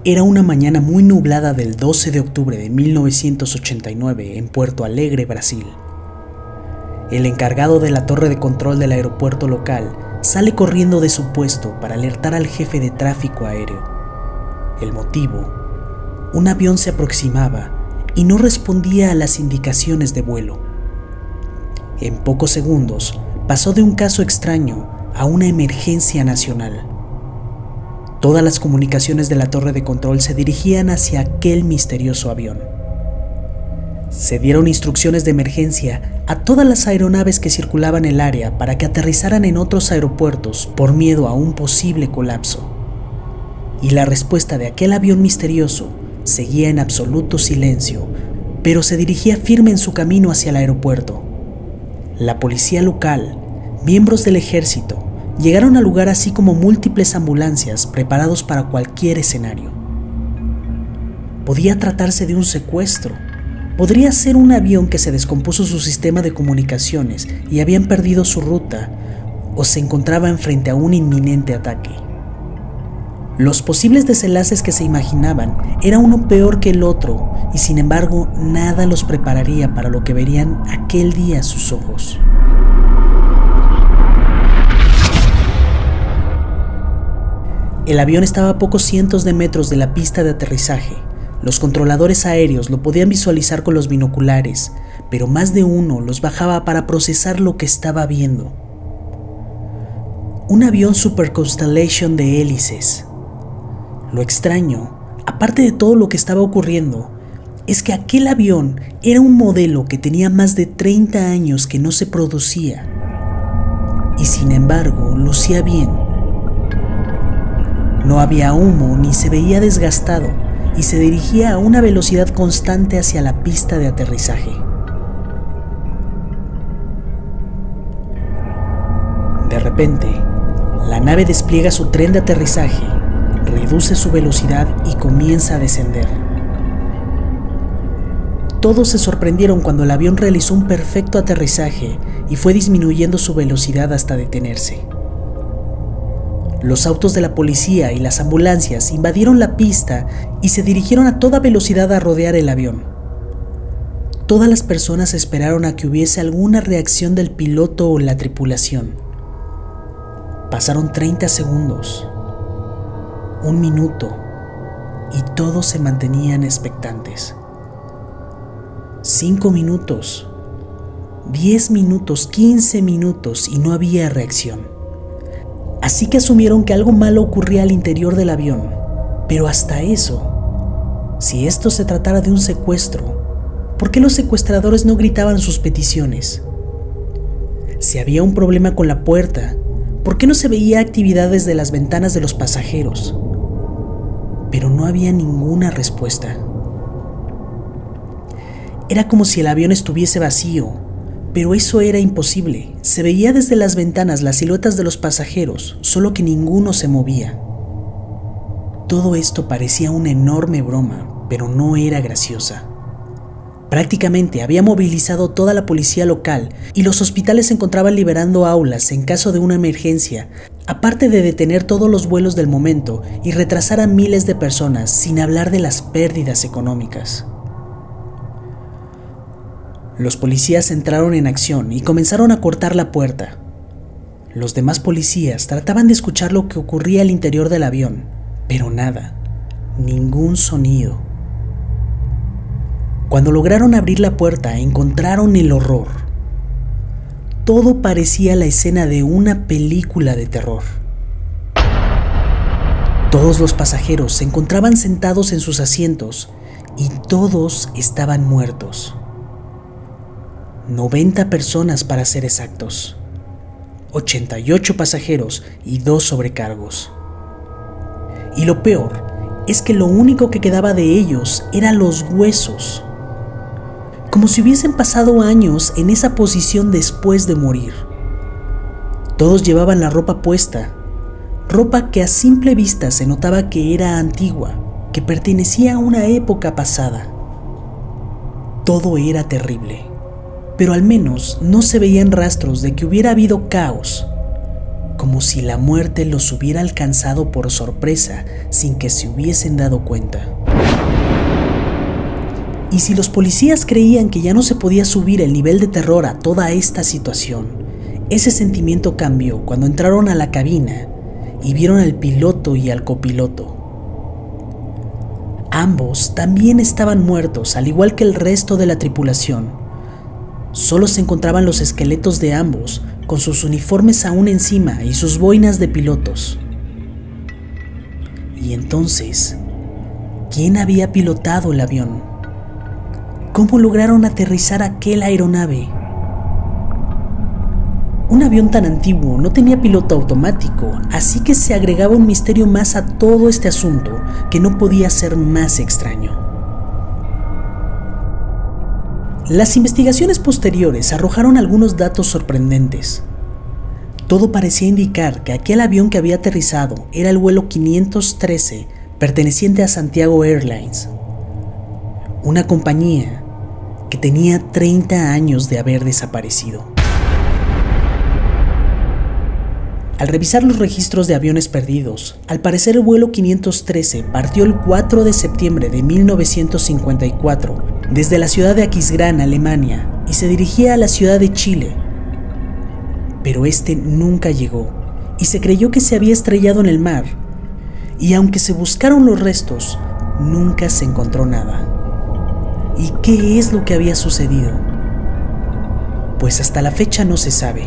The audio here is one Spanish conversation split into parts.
Era una mañana muy nublada del 12 de octubre de 1989 en Puerto Alegre, Brasil. El encargado de la torre de control del aeropuerto local sale corriendo de su puesto para alertar al jefe de tráfico aéreo. El motivo: un avión se aproximaba y no respondía a las indicaciones de vuelo. En pocos segundos pasó de un caso extraño a una emergencia nacional. Todas las comunicaciones de la torre de control se dirigían hacia aquel misterioso avión. Se dieron instrucciones de emergencia a todas las aeronaves que circulaban el área para que aterrizaran en otros aeropuertos por miedo a un posible colapso. Y la respuesta de aquel avión misterioso seguía en absoluto silencio, pero se dirigía firme en su camino hacia el aeropuerto. La policía local, miembros del ejército, llegaron al lugar, así como múltiples ambulancias preparados para cualquier escenario. Podía tratarse de un secuestro. Podría ser un avión que se descompuso su sistema de comunicaciones y habían perdido su ruta, o se encontraban frente a un inminente ataque. Los posibles desenlaces que se imaginaban era uno peor que el otro, y sin embargo nada los prepararía para lo que verían aquel día sus ojos. El avión estaba a pocos cientos de metros de la pista de aterrizaje. Los controladores aéreos lo podían visualizar con los binoculares, pero más de uno los bajaba para procesar lo que estaba viendo. Un avión Super Constellation de hélices. Lo extraño, aparte de todo lo que estaba ocurriendo, es que aquel avión era un modelo que tenía más de 30 años que no se producía, y sin embargo lucía bien. No había humo ni se veía desgastado, y se dirigía a una velocidad constante hacia la pista de aterrizaje. De repente, la nave despliega su tren de aterrizaje, reduce su velocidad y comienza a descender. Todos se sorprendieron cuando el avión realizó un perfecto aterrizaje y fue disminuyendo su velocidad hasta detenerse. Los autos de la policía y las ambulancias invadieron la pista y se dirigieron a toda velocidad a rodear el avión. Todas las personas esperaron a que hubiese alguna reacción del piloto o la tripulación. Pasaron 30 segundos, un minuto, y todos se mantenían expectantes. 5 minutos, 10 minutos, 15 minutos y no había reacción. Así que asumieron que algo malo ocurría al interior del avión. Pero hasta eso, si esto se tratara de un secuestro, ¿por qué los secuestradores no gritaban sus peticiones? Si había un problema con la puerta, ¿por qué no se veía actividad desde las ventanas de los pasajeros? Pero no había ninguna respuesta. Era como si el avión estuviese vacío, pero eso era imposible. Se veía desde las ventanas las siluetas de los pasajeros, solo que ninguno se movía. Todo esto parecía una enorme broma, pero no era graciosa. Prácticamente había movilizado toda la policía local y los hospitales se encontraban liberando aulas en caso de una emergencia, aparte de detener todos los vuelos del momento y retrasar a miles de personas, sin hablar de las pérdidas económicas. Los policías entraron en acción y comenzaron a cortar la puerta. Los demás policías trataban de escuchar lo que ocurría al interior del avión, pero nada, ningún sonido. Cuando lograron abrir la puerta, encontraron el horror. Todo parecía la escena de una película de terror. Todos los pasajeros se encontraban sentados en sus asientos y todos estaban muertos. 90 personas para ser exactos, 88 pasajeros y 2 sobrecargos. Y lo peor es que lo único que quedaba de ellos eran los huesos, como si hubiesen pasado años en esa posición después de morir. Todos llevaban la ropa puesta, ropa que a simple vista se notaba que era antigua, que pertenecía a una época pasada. Todo era terrible. Pero al menos no se veían rastros de que hubiera habido caos, como si la muerte los hubiera alcanzado por sorpresa sin que se hubiesen dado cuenta. Y si los policías creían que ya no se podía subir el nivel de terror a toda esta situación, ese sentimiento cambió cuando entraron a la cabina y vieron al piloto y al copiloto. Ambos también estaban muertos, al igual que el resto de la tripulación. Solo se encontraban los esqueletos de ambos, con sus uniformes aún encima y sus boinas de pilotos. Y entonces, ¿quién había pilotado el avión? ¿Cómo lograron aterrizar aquella aeronave? Un avión tan antiguo no tenía piloto automático, así que se agregaba un misterio más a todo este asunto que no podía ser más extraño. Las investigaciones posteriores arrojaron algunos datos sorprendentes. Todo parecía indicar que aquel avión que había aterrizado era el vuelo 513 perteneciente a Santiago Airlines, una compañía que tenía 30 años de haber desaparecido. Al revisar los registros de aviones perdidos, al parecer el vuelo 513 partió el 4 de septiembre de 1954 desde la ciudad de Aquisgrán, Alemania, y se dirigía a la ciudad de Chile. Pero este nunca llegó, y se creyó que se había estrellado en el mar, y aunque se buscaron los restos, nunca se encontró nada. ¿Y qué es lo que había sucedido? Pues hasta la fecha no se sabe.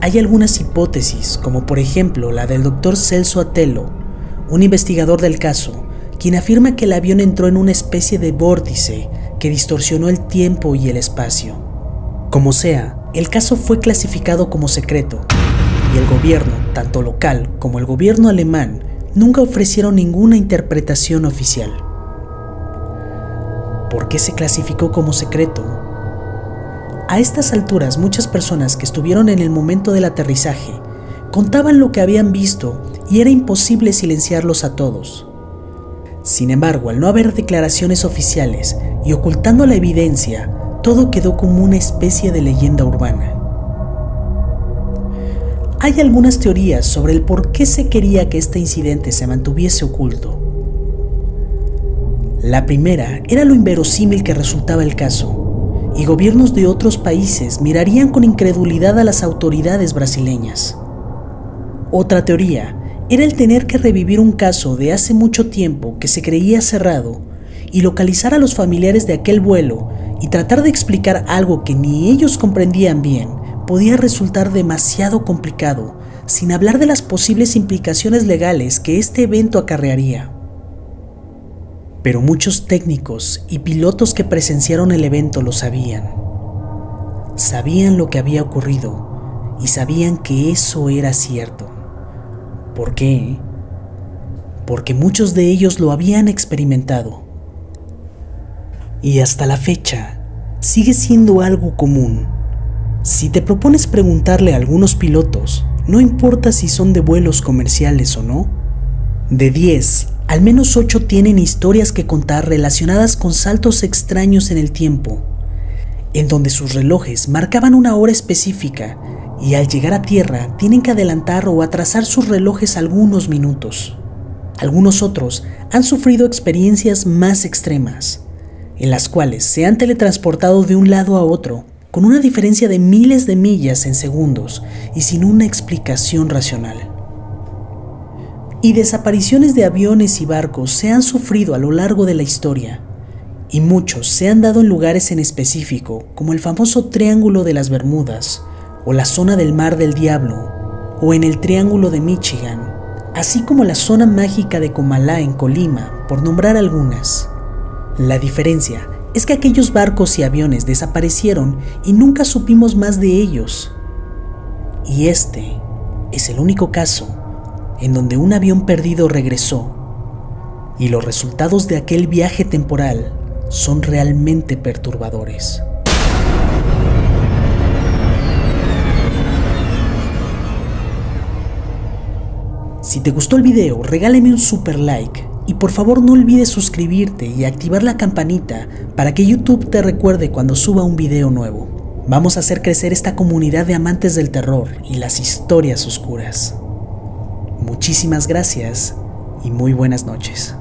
Hay algunas hipótesis, como por ejemplo la del Dr. Celso Atelo, un investigador del caso, quien afirma que el avión entró en una especie de vórtice que distorsionó el tiempo y el espacio. Como sea, el caso fue clasificado como secreto, y el gobierno, tanto local como el gobierno alemán, nunca ofrecieron ninguna interpretación oficial. ¿Por qué se clasificó como secreto? A estas alturas, muchas personas que estuvieron en el momento del aterrizaje contaban lo que habían visto y era imposible silenciarlos a todos. Sin embargo, al no haber declaraciones oficiales y ocultando la evidencia, todo quedó como una especie de leyenda urbana. Hay algunas teorías sobre el por qué se quería que este incidente se mantuviese oculto. La primera era lo inverosímil que resultaba el caso, y gobiernos de otros países mirarían con incredulidad a las autoridades brasileñas. Otra teoría era el tener que revivir un caso de hace mucho tiempo que se creía cerrado y localizar a los familiares de aquel vuelo y tratar de explicar algo que ni ellos comprendían bien podía resultar demasiado complicado, sin hablar de las posibles implicaciones legales que este evento acarrearía. Pero muchos técnicos y pilotos que presenciaron el evento lo sabían. Sabían lo que había ocurrido y sabían que eso era cierto. ¿Por qué? Porque muchos de ellos lo habían experimentado. Y hasta la fecha, sigue siendo algo común. Si te propones preguntarle a algunos pilotos, no importa si son de vuelos comerciales o no, de 10, al menos 8 tienen historias que contar relacionadas con saltos extraños en el tiempo, en donde sus relojes marcaban una hora específica y al llegar a tierra tienen que adelantar o atrasar sus relojes algunos minutos. Algunos otros han sufrido experiencias más extremas, en las cuales se han teletransportado de un lado a otro con una diferencia de miles de millas en segundos y sin una explicación racional. Y desapariciones de aviones y barcos se han sufrido a lo largo de la historia, y muchos se han dado en lugares en específico, como el famoso Triángulo de las Bermudas, o la zona del Mar del Diablo, o en el Triángulo de Michigan, así como la zona mágica de Comalá en Colima, por nombrar algunas. La diferencia es que aquellos barcos y aviones desaparecieron y nunca supimos más de ellos. Y este es el único caso en donde un avión perdido regresó, y los resultados de aquel viaje temporal son realmente perturbadores. Si te gustó el video, regálame un super like y por favor no olvides suscribirte y activar la campanita para que YouTube te recuerde cuando suba un video nuevo. Vamos a hacer crecer esta comunidad de amantes del terror y las historias oscuras. Muchísimas gracias y muy buenas noches.